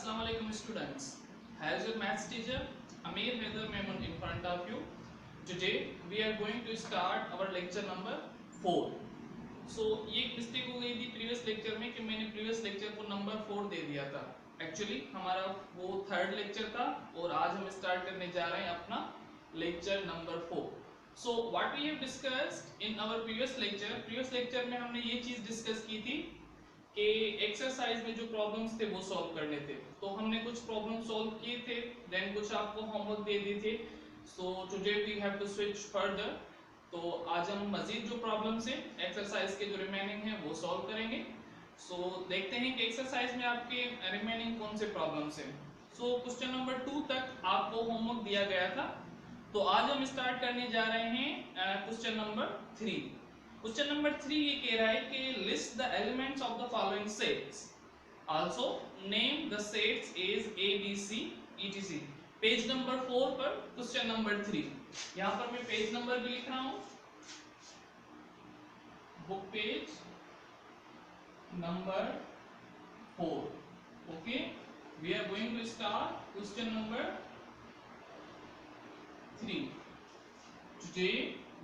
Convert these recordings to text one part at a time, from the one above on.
Assalamu alaikum students. As your maths teacher Amir Haider Memon in front of you. Today we are going to start our lecture number 4. So ये एक mistake हो गई थी previous lecture में कि मैंने previous lecture को number 4 दे दिया था. एक्चुअली हमारा वो थर्ड लेक्चर था और आज हम स्टार्ट करने जा रहे हैं अपना lecture number 4. So what we have discussed in our previous lecture में हमने ये चीज डिस्कस की थी कि एक्सरसाइज में जो प्रॉब्लम्स थे वो सॉल्व करने थे. तो हमने कुछ प्रॉब्लम सॉल्व किए थे, देन कुछ आपको होमवर्क दे दिए थे. So today we have to switch further. तो आज हम मजीद जो प्रॉब्लम्स हैं एक्सरसाइज के जो रिमेनिंग हैं वो सॉल्व करेंगे. सो देखते हैं कि एक्सरसाइज में आपके रिमेनिंग कौन से प्रॉब्लम्स हैं. सो क्वेश्चन नंबर 2 तक आपको होमवर्क दिया गया था. तो आज हम स्टार्ट करने जा रहे हैं क्वेश्चन नंबर 3. क्वेश्चन नंबर 3 ये कह रहा है कि list the elements of the following sets, also name the sets is A B C etc. Page number 4 पर क्वेश्चन नंबर 3. यहां पर मैं पेज नंबर भी लिख रहा हूं, book page number 4. Okay, we are going to start question number 3. Today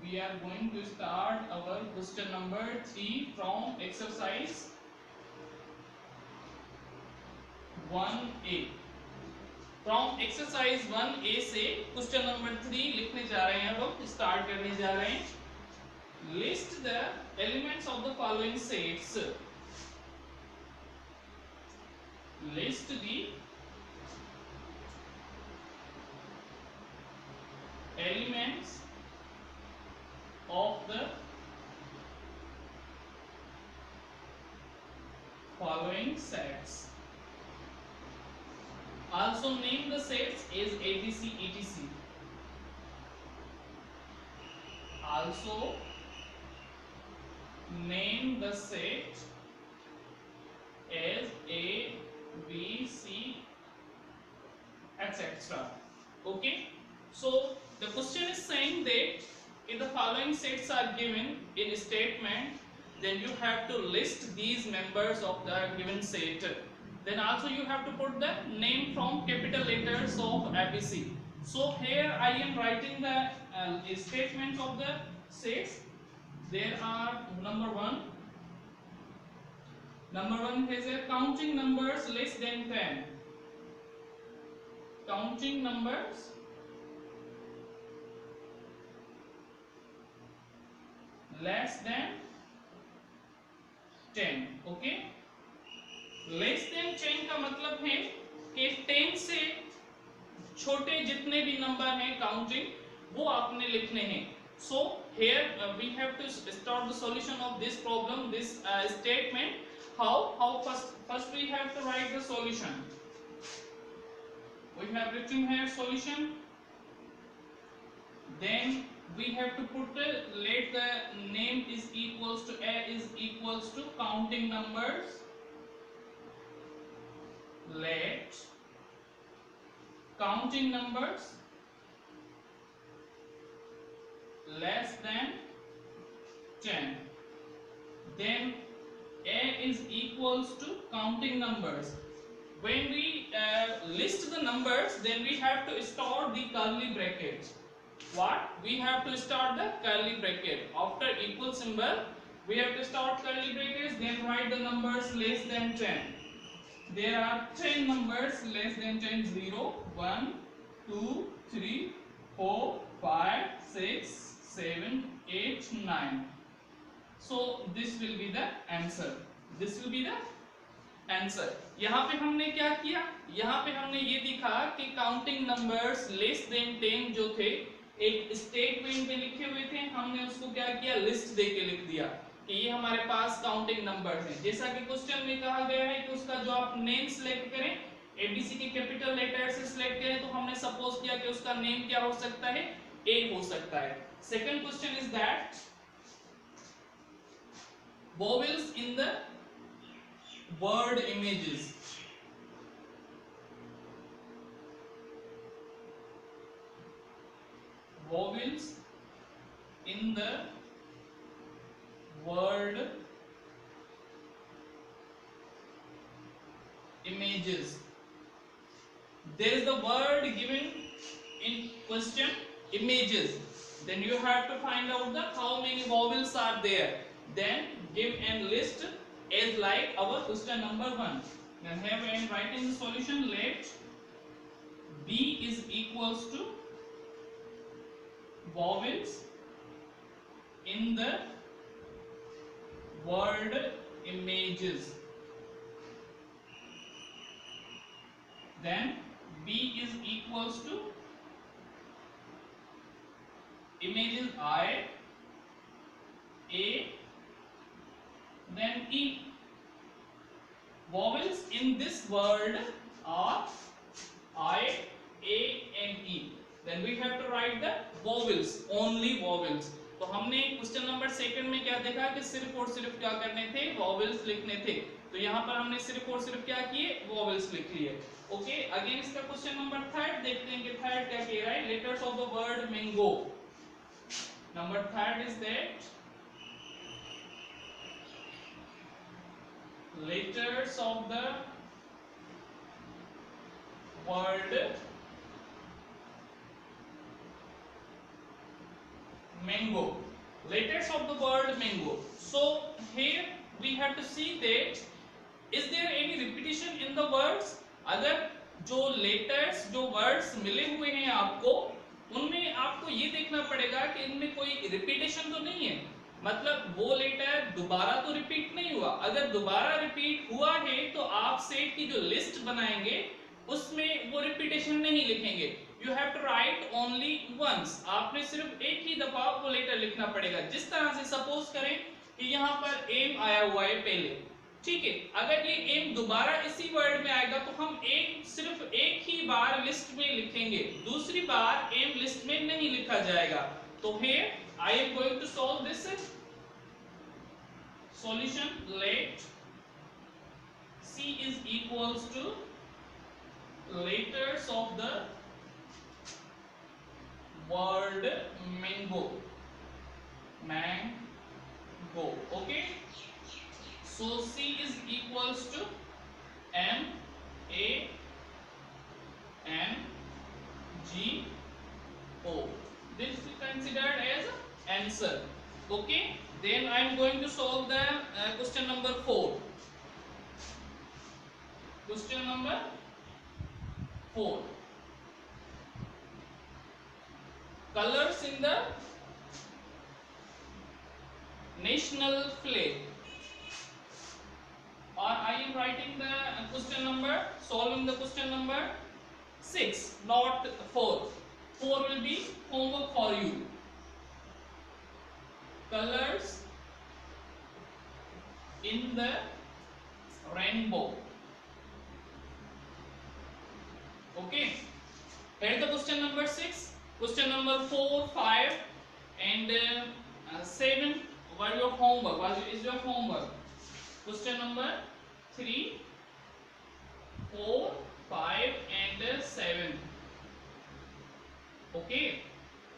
we are going to start our question number 3 from exercise 1a. From exercise 1a से question number 3 लिखने जा रहे हैं. अब हम स्टार्ट करने जा रहे हैं. List the elements of the following sets. List the elements of the following sets. Also name the sets as ABC etc. Also name the set as A, B, C, etc. Okay. So the question is saying that if the following sets are given in statement, then you have to list these members of the given set. Then also you have to put the name from capital letters of ABC. So here I am writing the statements of the sets. There are number 1. Number 1 has a counting numbers less than 10. Counting numbers less than 10. Okay, less than 10 का मतलब है कि 10 से छोटे जितने भी number हैं counting वो आपने लिखने हैं. So here we have to start the solution of this problem, this statement. How first we have to write the solution. We have written here solution, then we have to put let the name is equals to A is equals to counting numbers. Let counting numbers less than 10. Then A is equals to counting numbers. When we list the numbers, then we have to start the curly brackets. What? We have to start the curly bracket. After equal symbol, we have to start curly brackets, then write the numbers less than 10. There are 10 numbers less than 10. 0, 1, 2, 3, 4, 5, 6, 7, 8, 9. So this will be the answer. This will be the answer. यहाँ पे हमने क्या किया? यहाँ पे हमने ये दिखा कि काउंटिंग नंबर्स लेस देन 10 जो थे एक स्टेटमेंट में लिखे हुए थे. हमने उसको क्या किया, लिस्ट देके लिख दिया कि ये हमारे पास काउंटिंग नंबर हैं. जैसा कि क्वेश्चन में कहा गया है कि उसका जो आप नेम सिलेक्ट करें, एबीसी के कैपिटल लेटर से सिलेक्ट करें, तो हमने सपोज किया कि उसका नेम क्या हो सकता है, ए हो सकता है. Second question is that vowels in the word images. Vowels in the word images. there is the word given in question images, then you have to find out the how many vowels are there, then give a list as like our question number 1. Then have and write in the solution, let b is equals to vowels in the word images, then b is equals to images I, A, then E. Vowels in this word are I, A and E. Then we have to write the vowels, only vowels. तो हमने question number second में क्या देखा कि सिर्फ और सिर्फ क्या करने थे, वॉवेल्स लिखने थे. तो यहाँ पर हमने सिर्फ और सिर्फ क्या किए, वॉवेल्स लिख लिए. ओके, अगेन इसका क्वेश्चन नंबर थर्ड देखते हैं कि थर्ड क्या कह रहा है. Letters of the word mango. Number third is that letters of the word mango. Letters of the word mango. So here we have to see that is there any repetition in the words. अगर जो letters जो words मिले हुए हैं आपको, उनमें आपको ये देखना पड़ेगा कि इनमें कोई repetition तो नहीं है. मतलब वो लेटर दोबारा तो रिपीट नहीं हुआ. अगर दोबारा रिपीट हुआ है तो आप सेट की जो लिस्ट बनाएंगे उसमें वो रिपीटेशन नहीं लिखेंगे. You have to write only once. आपने सिर्फ एक ही दफा वो लेटर लिखना पड़ेगा. जिस तरह से सपोज करें कि यहाँ पर एम आया हुआ है पहले, ठीक है. अगर ये एम दोबारा इसी वर्ड में आएगा तो हम सिर्फ एक ही बार लिस्ट में लिखेंगे, दूसरी बार एम लिस्ट में नहीं लिखा जाएगा. तो here I am going to solve this solution. Let C is equals to letters of the word mango. Mango. Okay. So C is equals to M A N G O. This is considered as answer. Okay, then I am going to solve the question number 4. Question number 4. Colors in the national flag. Or I am writing the question number, solving the question number 6, not 4. 4 will be homework for you. Colors in the rainbow. Okay. Here the question number 6, question number 4, 5 and 7 were your homework. What is your homework? Question number 3, 4, 5 and 7. Okay,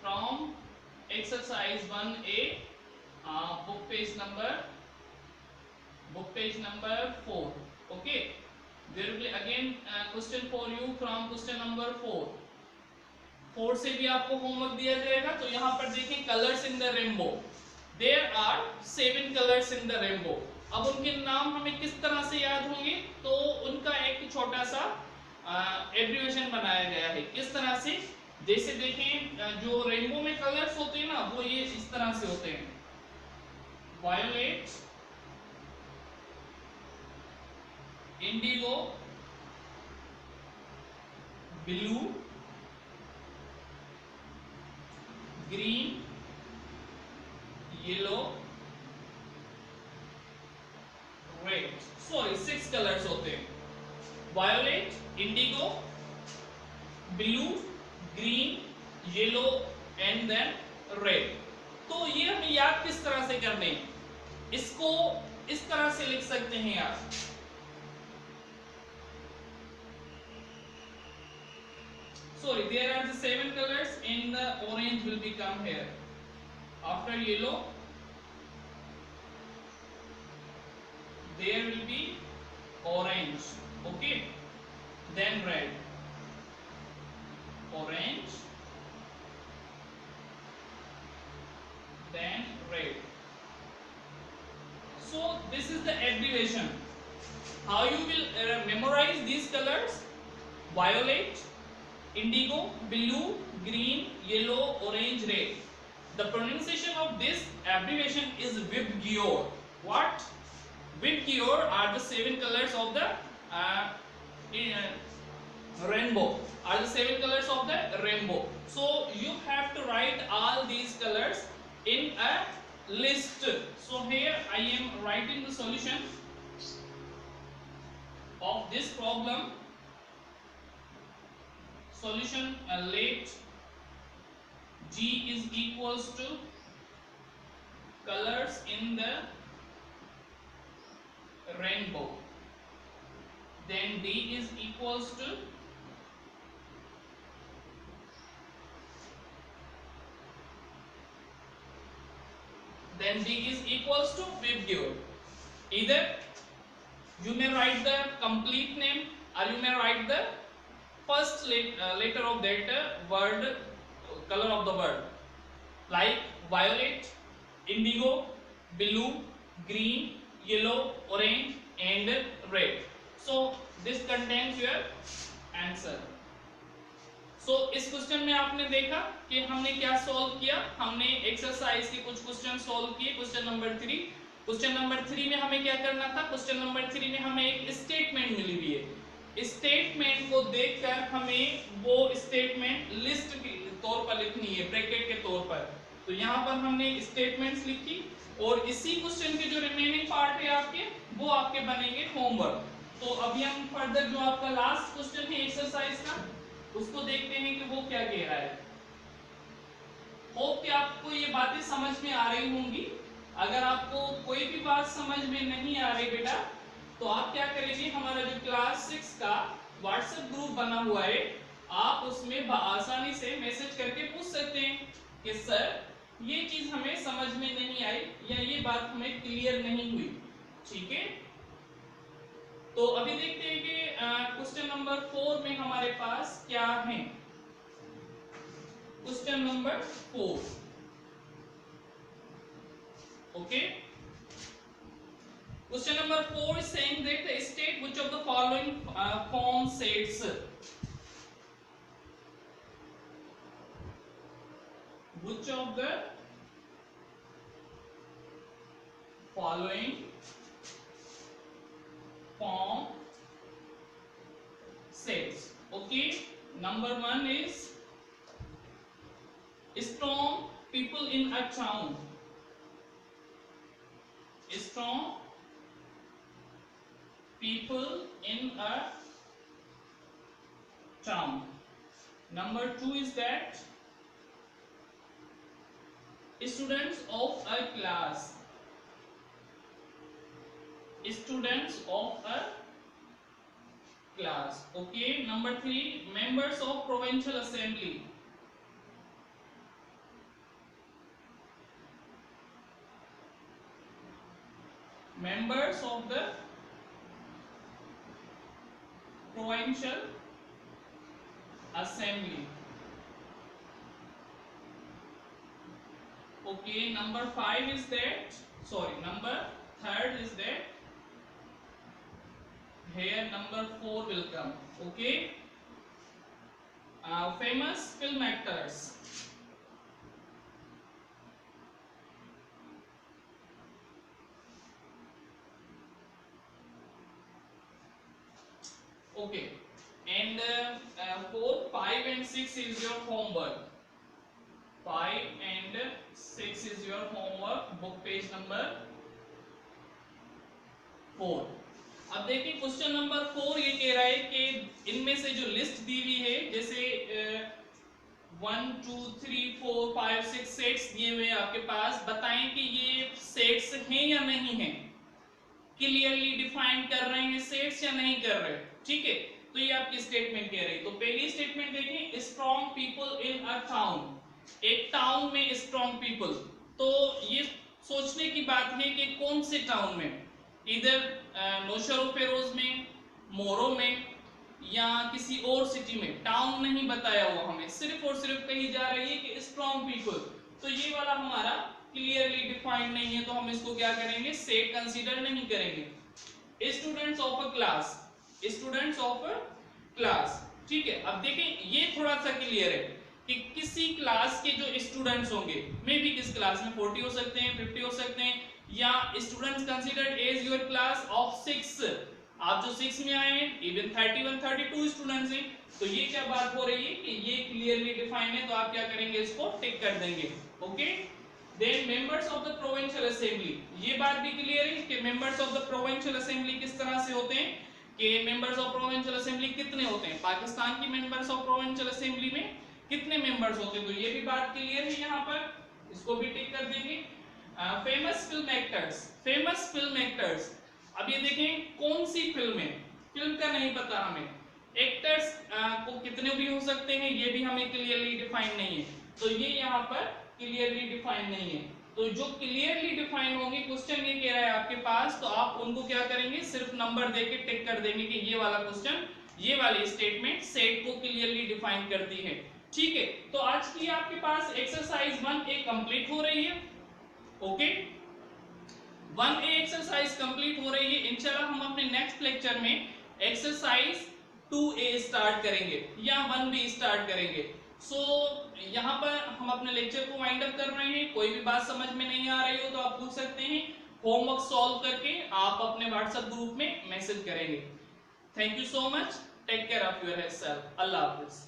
from exercise 1A, book page number 4. Okay, there will be again question for you from question number 4. 4 से भी आपको homework दिया जाएगा. तो यहाँ पर देखें colors in the rainbow. There are 7 colors in the rainbow. अब उनके नाम हमें किस तरह से याद होंगे, तो उनका एक छोटा सा एब्रिविएशन बनाया गया है. किस तरह से, जैसे देखें जो रेनबो में कलर्स होते हैं ना, वो ये इस तरह से होते हैं. Violet, indigo, blue, green, yellow, red. Sorry 6 colours होते हैं. Violet, indigo, blue, green, yellow and then red. तो ये हमें याद किस तरह से करने हैं, इसको इस तरह से लिख सकते हैं आप. Sorry, there are the 7 colors and the orange will become here. After yellow, there will be orange. Okay, then red. So this is the abbreviation. How you will memorize these colors: violet, indigo, blue, green, yellow, orange, red. The pronunciation of this abbreviation is VIBGYOR. What? VIBGYOR are the 7 colors of the rainbow. Are the 7 colors of the rainbow. So you have to write all these colors in a list. So here I am writing the solution of this problem. Solution, let G is equals to colors in the rainbow. Then D is equals to VIBGYOR. Either you may write the complete name or you may write the first letter of that word, color of the word, like violet, indigo, blue, green, yellow, orange and red. So this contains your answer. So इस question में आपने देखा कि हमने क्या solve किया. हमने exercise के कुछ क्वेश्चन सॉल्व किए. क्वेश्चन नंबर 3 में हमें क्या करना था. क्वेश्चन नंबर 3 में हमें एक स्टेटमेंट मिली हुई है. स्टेटमेंट को देखकर हमें वो स्टेटमेंट लिस्ट के तौर पर लिखनी है, ब्रैकेट के तौर पर. तो यहाँ पर हमने स्टेटमेंट्स लिखी और इसी क्वेश्चन के जो रिमेनिंग पार्ट है आपके, वो आपके बनेंगे होमवर्क. तो अभी हम फर्दर जो आपका लास्ट क्वेश्चन है एक्सरसाइज का, उसको देखते हैं कि वो क्या कह रहा है. होप कि आपको ये बातें समझ में आ रही होंगी. अगर आपको कोई भी बात समझ में नहीं आ रही बेटा, तो आप क्या करेंगे, हमारा जो क्लास 6 का व्हाट्सएप ग्रुप बना हुआ है, आप उसमें आसानी से मैसेज करके पूछ सकते हैं कि सर ये चीज हमें समझ में नहीं आई या ये बात हमें क्लियर नहीं हुई. ठीक है. तो अभी देखते हैं कि क्वेश्चन नंबर 4 में हमारे पास क्या है. Question number 4. Okay. Question number 4 is saying that state which of the following form sets. Which of the following form sets. Okay. Number 1 is strong people in a town. Strong people in a town. Number 2 is that students of a class. Students of a class. Okay. Number 3, members of provincial assembly. Members of the provincial assembly. Okay. Number 5 is that, number 3rd is that here number 4 will come. Okay. Famous film actors. Okay. And 4, 5 and 6 is your homework. 5 and 6 is your homework. Book page number 4. अब देखिए question number 4 ये कह रहा है कि इनमें से जो लिस्ट दी हुई है, जैसे 1 2 3 4 5 6 सेट्स दिए हुए आपके पास, बताएं कि ये सेट्स हैं या नहीं हैं. क्लियरली डिफाइन कर रहे हैं सेट्स या नहीं कर रहे. ठीक है. तो ये आपकी स्टेटमेंट कह रही है. तो पहली स्टेटमेंट देखिए, strong people in a town. एक टाउन में स्ट्रॉन्ग पीपल, तो ये सोचने की बात है कि कौन से टाउन में, इधर नौशरो फेरोज में, मोरो में या किसी और सिटी में. टाउन नहीं बताया हुआ हमें, सिर्फ और सिर्फ कही जा रही है कि स्ट्रॉन्ग पीपल. तो ये वाला हमारा क्लियरली डिफाइंड नहीं है तो हम इसको क्या करेंगे, सेट कंसीडर नहीं करेंगे। Students of a class, students of a class, ठीक है। अब देखें ये थोड़ा सा क्लियर है कि किसी क्लास के जो स्टूडेंट्स होंगे, मे बी किस क्लास में 40 हो सकते हैं, 50 हो सकते हैं, या students considered as your class of 6, आप जो 6 में आए हैं, इवन 31 32 स्टूडेंट्स हैं, तो ये क्या बात हो रही है कि ये क्लियरली डिफाइंड है, तो आप क्या करेंगे, इसको टिक कर देंगे। Okay, then members of the provincial assembly, ये बात भी क्लियर है कि members of the provincial assembly किस तरह से होते हैं, कि मेंबर्स ऑफ प्रोविंशियल असेंबली कितने होते हैं, पाकिस्तान की मेंबर्स ऑफ प्रोविंशियल असेंबली में कितने मेंबर्स होते हैं, तो ये भी बात क्लियर है यहाँ पर, इसको भी टिक कर देंगे। Famous film actors, famous film actors, अब ये देखें कौन सी फिल्म है, फिल्म का नहीं पता हमें, एक्टर्स को कितने भी हो सकते हैं ये भी हमें क्लियरली डिफाइन नहीं है, तो ये यहाँ पर क्लियरली डिफाइन नहीं है। तो जो क्लियरली डिफाइन होंगे, क्वेश्चन ये कह रहा है आपके पास, तो आप उनको क्या करेंगे, सिर्फ नंबर देके टिक कर देंगे कि ये वाला क्वेश्चन, ये वाली स्टेटमेंट सेट को क्लियरली डिफाइन करती है। ठीक है, तो आज की आपके पास एक्सरसाइज 1A कंप्लीट हो रही है। ओके, 1A एक्सरसाइज कंप्लीट हो रही है। इंशाल्लाह हम अपने नेक्स्ट लेक्चर में एक्सरसाइज 2A स्टार्ट करेंगे या 1B स्टार्ट करेंगे। सो यहाँ पर हम अपने लेक्चर को वाइंड अप कर रहे हैं। कोई भी बात समझ में नहीं आ रही हो तो आप पूछ सकते हैं, होमवर्क सॉल्व करके आप अपने व्हाट्सएप ग्रुप में मैसेज करेंगे। Thank you so much, take care of yourself, अल्लाह हाफिज।